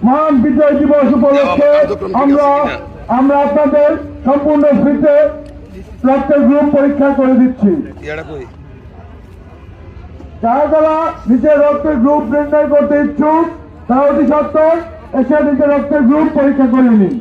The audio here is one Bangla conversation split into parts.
মহান বিজয় দিবস উপলক্ষে আমরা আপনাদের সম্পূর্ণ ফ্রিতে রক্তের গ্রুপ পরীক্ষা করে দিচ্ছি। যারা নিজের রক্তের গ্রুপ নির্ণয় করতে ইচ্ছুক তারা অতি সত্ত্বর এসে নিজের রক্তের গ্রুপ পরীক্ষা করে নিন।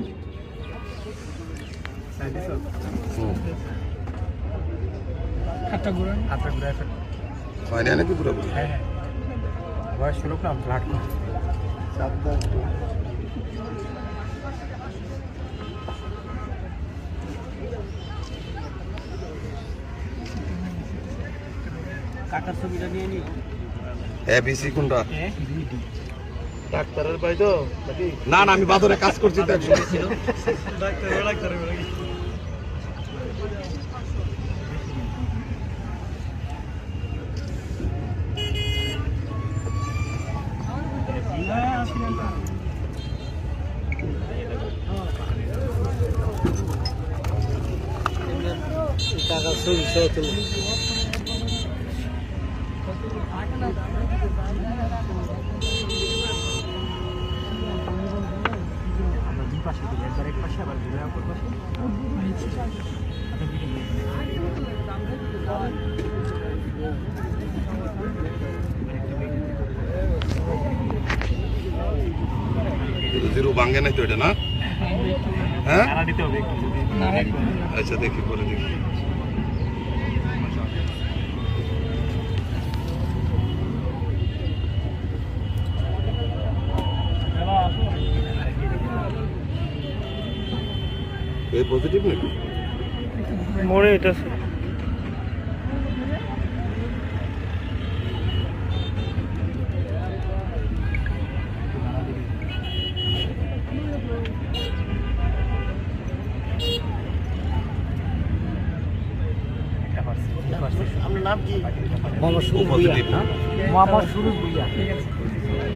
কাটার ছবিটা নিয়ে নি এবিসি কোনটা? ডাক্তারের ভাই তো না না, আমি বাদরে কাজ করছি তো একসময়। টাকা ছবি সহ তুলে জিরো ভাঙে নাই তো এটা, না? হ্যাঁ, আচ্ছা দেখি, পরে দেখি। এই পজিটিভ নাকি মরে এটা আপনার নাম কি? পজিটিভ। মোহাম্মদ সুরুজ ভুইয়া।